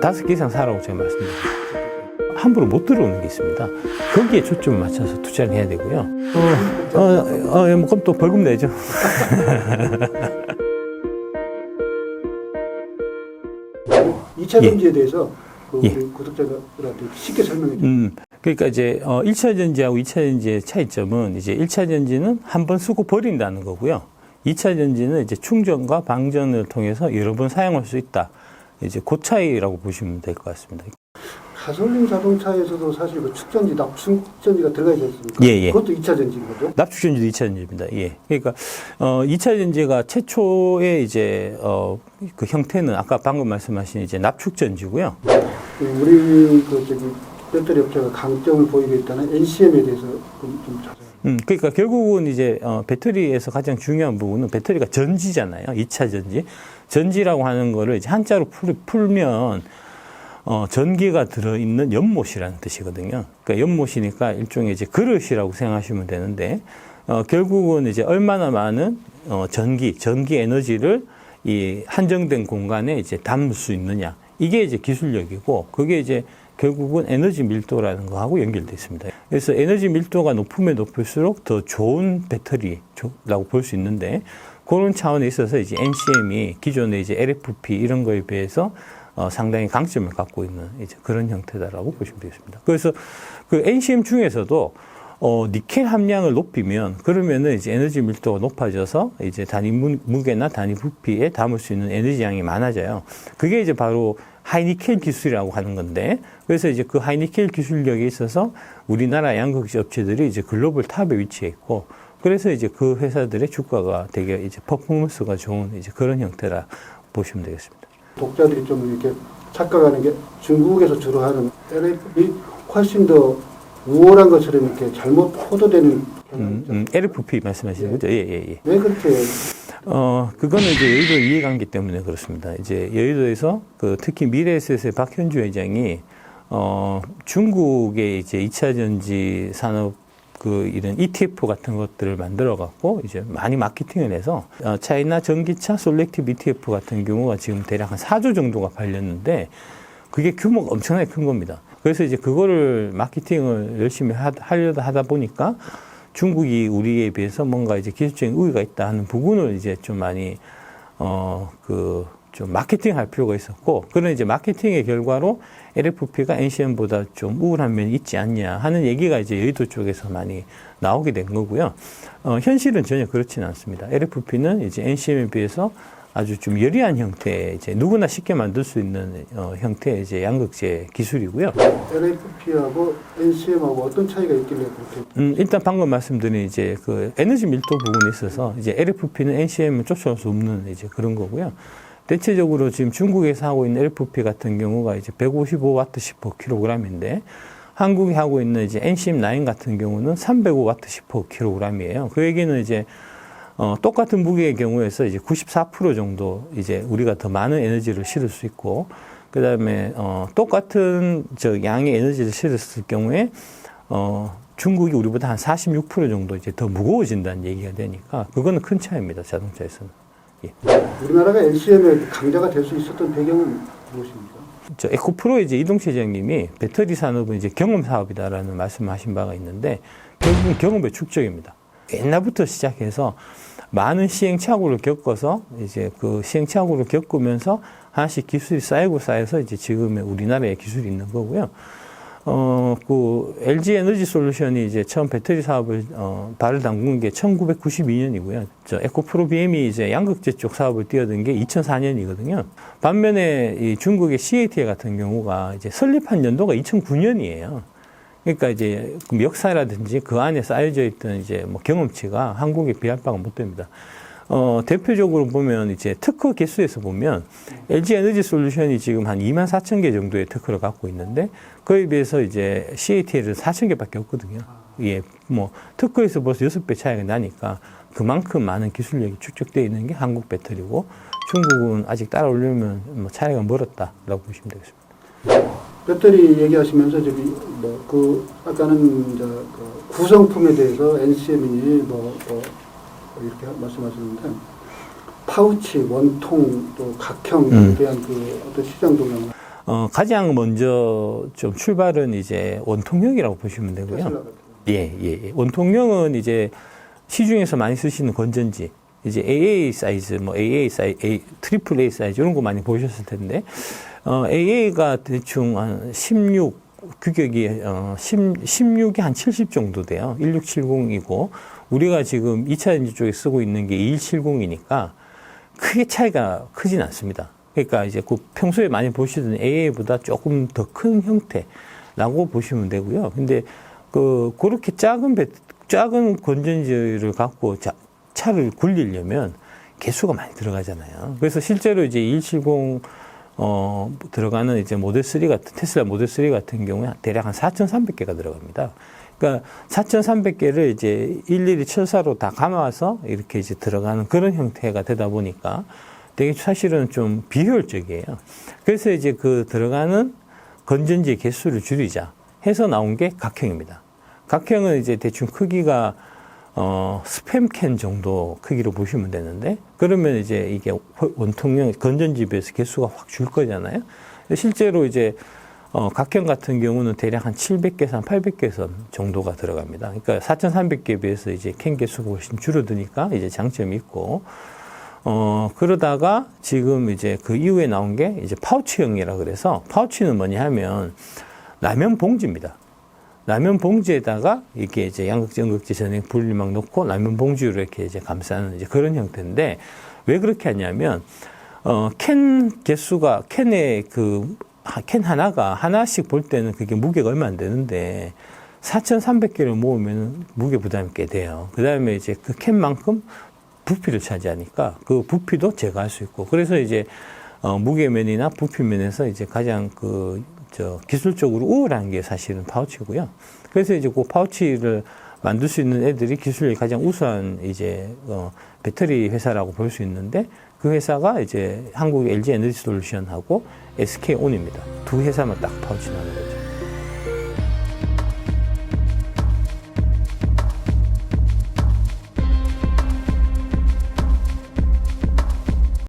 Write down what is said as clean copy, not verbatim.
5개 이상 사라고 제가 말씀드렸습니다. 함부로 못 들어오는 게 있습니다. 거기에 초점을 맞춰서 투자를 해야 되고요. 뭐 그럼 또 벌금 내죠. 2차 전지에 예. 대해서 우리 구독자들한테 쉽게 설명해 주세요. 그러니까 이제 1차 전지하고 2차 전지의 차이점은 이제 1차 전지는 한 번 쓰고 버린다는 거고요. 2차 전지는 이제 충전과 방전을 통해서 여러 번 사용할 수 있다. 이제 그 차이라고 보시면 될 것 같습니다. 가솔린 자동차에서도 사실 그 축전지, 납축전지가 들어가 있지 않습니까? 예. 그것도 2차 전지인 거죠? 납축전지도 2차 전지입니다. 예. 그러니까 2차 전지가 최초의 이제 그 형태는 아까 방금 말씀하신 이제 납축전지고요. 우리 배터리 업체가 강점을 보이고 있다는 NCM에 대해서 좀 자세히. 그러니까 결국은 이제 배터리에서 가장 중요한 부분은 배터리가 전지잖아요. 2차 전지. 전지라고 하는 거를 이제 한자로 풀면 전기가 들어있는 연못이라는 뜻이거든요. 그러니까 연못이니까 일종의 이제 그릇이라고 생각하시면 되는데, 결국은 이제 얼마나 많은 전기 에너지를 이 한정된 공간에 이제 담을 수 있느냐. 이게 이제 기술력이고, 그게 이제 결국은 에너지 밀도라는 거하고 연결되어 있습니다. 그래서 에너지 밀도가 높으면 높을수록 더 좋은 배터리라고 볼 수 있는데, 그런 차원에 있어서 이제 NCM이 기존의 이제 LFP 이런 거에 비해서 상당히 강점을 갖고 있는 이제 그런 형태다라고 보시면 되겠습니다. 그래서 그 NCM 중에서도 니켈 함량을 높이면 그러면은 이제 에너지 밀도가 높아져서 이제 단위 무게나 단위 부피에 담을 수 있는 에너지 양이 많아져요. 그게 이제 바로 하이니켈 기술이라고 하는 건데, 그래서 이제 그 하이니켈 기술력에 있어서 우리나라 양극재 업체들이 이제 글로벌 탑에 위치해 있고, 그래서 이제 그 회사들의 주가가 되게 이제 퍼포먼스가 좋은 이제 그런 형태라 보시면 되겠습니다. 독자들이 좀 이렇게 착각하는 게 중국에서 주로 하는 LFP 훨씬 더 우월한 것처럼 이렇게 잘못 포도되는 LFP 말씀하시는 거죠? 예. 왜 그렇게? 그거는 이제 여의도 이해관계 때문에 그렇습니다. 이제 여의도에서 특히 미래에셋의 박현주 회장이 중국의 이제 2차 전지 산업 이런 ETF 같은 것들을 만들어 갖고 이제 많이 마케팅을 해서 차이나 전기차 솔렉티브 ETF 같은 경우가 지금 대략 한 4조 정도가 팔렸는데, 그게 규모가 엄청나게 큰 겁니다. 그래서 이제 그거를 마케팅을 열심히 하다 보니까 중국이 우리에 비해서 뭔가 이제 기술적인 우위가 있다 하는 부분을 이제 좀 많이 좀 마케팅 할 필요가 있었고, 그런 이제 마케팅의 결과로 LFP가 NCM보다 좀 우월한 면이 있지 않냐 하는 얘기가 이제 여의도 쪽에서 많이 나오게 된 거고요. 현실은 전혀 그렇지는 않습니다. LFP는 이제 NCM에 비해서 아주 좀 예리한 형태의 이제 누구나 쉽게 만들 수 있는 형태의 이제 양극재 기술이고요. LFP하고 NCM하고 어떤 차이가 있길래 그렇게? 일단 방금 말씀드린 이제 그 에너지 밀도 부분에 있어서 이제 LFP는 NCM을 쫓아올 수 없는 이제 그런 거고요. 대체적으로 지금 중국에서 하고 있는 LFP 같은 경우가 이제 155W/kg인데, 한국이 하고 있는 이제 NCM9 같은 경우는 305W/kg이에요. 그 얘기는 이제 똑같은 무게의 경우에서 이제 94% 정도 이제 우리가 더 많은 에너지를 실을 수 있고, 그 다음에 똑같은 양의 에너지를 실었을 경우에 중국이 우리보다 한 46% 정도 이제 더 무거워진다는 얘기가 되니까 그거는 큰 차이입니다, 자동차에서는. 예. 우리나라가 NCM의 강자가 될 수 있었던 배경은 무엇입니까? 에코프로의 이제 이동채 회장님이 배터리 산업은 이제 경험 사업이다라는 말씀하신 바가 있는데, 결국은 경험의 축적입니다. 옛날부터 시작해서 많은 시행착오를 겪어서 이제 그 시행착오를 겪으면서 하나씩 기술이 쌓여서 이제 지금의 우리나라의 기술이 있는 거고요. LG 에너지 솔루션이 이제 처음 배터리 사업을 발을 담근 게 1992년이고요. 에코프로 BM이 이제 양극재 쪽 사업을 뛰어든 게 2004년이거든요. 반면에 이 중국의 CATL 같은 경우가 이제 설립한 연도가 2009년이에요. 그러니까 이제 역사라든지 그 안에 쌓여져 있던 이제 뭐 경험치가 한국에 비할 바가 못 됩니다. 대표적으로 보면 이제 특허 개수에서 보면 LG 에너지 솔루션이 지금 한 24,000개 정도의 특허를 갖고 있는데, 그에 비해서 이제 CATL은 4,000개밖에 없거든요. 예, 뭐 특허에서 벌써 6배 차이가 나니까 그만큼 많은 기술력이 축적되어 있는 게 한국 배터리고, 중국은 아직 따라오려면 뭐 차이가 멀었다라고 보시면 되겠습니다. 배터리 얘기하시면서 아까는 구성품에 대해서 NCM이 이렇게 말씀하셨는데, 파우치, 원통, 또 각형에 대한 어떤 시장 동향. 가장 먼저 좀 출발은 이제 원통형이라고 보시면 되고요. 테슬라 같은 거. 예. 원통형은 이제 시중에서 많이 쓰시는 건전지, 이제 AA 사이즈, 뭐 AA 사이즈, 트리플 A 사이즈 이런 거 많이 보셨을 텐데, AA가 대충 한 16, 규격이 16이 한 70 정도 돼요. 1670이고 우리가 지금 2차 전지 쪽에 쓰고 있는 게 2170이니까 크게 차이가 크진 않습니다. 그러니까 이제 그 평소에 많이 보시던 AA보다 조금 더 큰 형태라고 보시면 되고요. 근데 그렇게 작은 건전지를 갖고 차를 굴리려면 개수가 많이 들어가잖아요. 그래서 실제로 이제 2170 들어가는 이제 모델 3 같은, 테슬라 모델 3 같은 경우에 대략 한 4,300개가 들어갑니다. 그러니까 4,300개를 이제 일일이 철사로 다 감아서 이렇게 이제 들어가는 그런 형태가 되다 보니까 되게 사실은 좀 비효율적이에요. 그래서 이제 그 들어가는 건전지의 개수를 줄이자 해서 나온 게 각형입니다. 각형은 이제 대충 크기가 스팸캔 정도 크기로 보시면 되는데, 그러면 이제 이게 원통형 건전지에 비해서 개수가 확 줄 거잖아요. 실제로 이제 각형 같은 경우는 대략 한 700개선, 800개선 정도가 들어갑니다. 그러니까 4,300개에 비해서 이제 캔 개수가 훨씬 줄어드니까 이제 장점이 있고, 그러다가 지금 이제 그 이후에 나온 게 이제 파우치형이라 그래서, 파우치는 뭐냐 하면 라면 봉지입니다. 라면 봉지에다가 이게 이제 양극재, 음극재, 전액 분리막 넣고 라면 봉지로 이렇게 이제 감싸는 이제 그런 형태인데, 왜 그렇게 하냐면, 캔 개수가, 캔 하나씩 볼 때는 그게 무게가 얼마 안 되는데, 4,300개를 모으면 무게 부담이 꽤 돼요. 그 다음에 이제 그 캔만큼 부피를 차지하니까 그 부피도 제거할 수 있고, 그래서 이제 무게면이나 부피면에서 이제 가장 기술적으로 우월한 게 사실은 파우치고요. 그래서 이제 그 파우치를 만들 수 있는 애들이 기술이 가장 우수한 이제 배터리 회사라고 볼 수 있는데, 그 회사가 이제 한국의 LG 에너지 솔루션하고 SK온입니다. 두 회사만 딱 파우치 나는 거죠.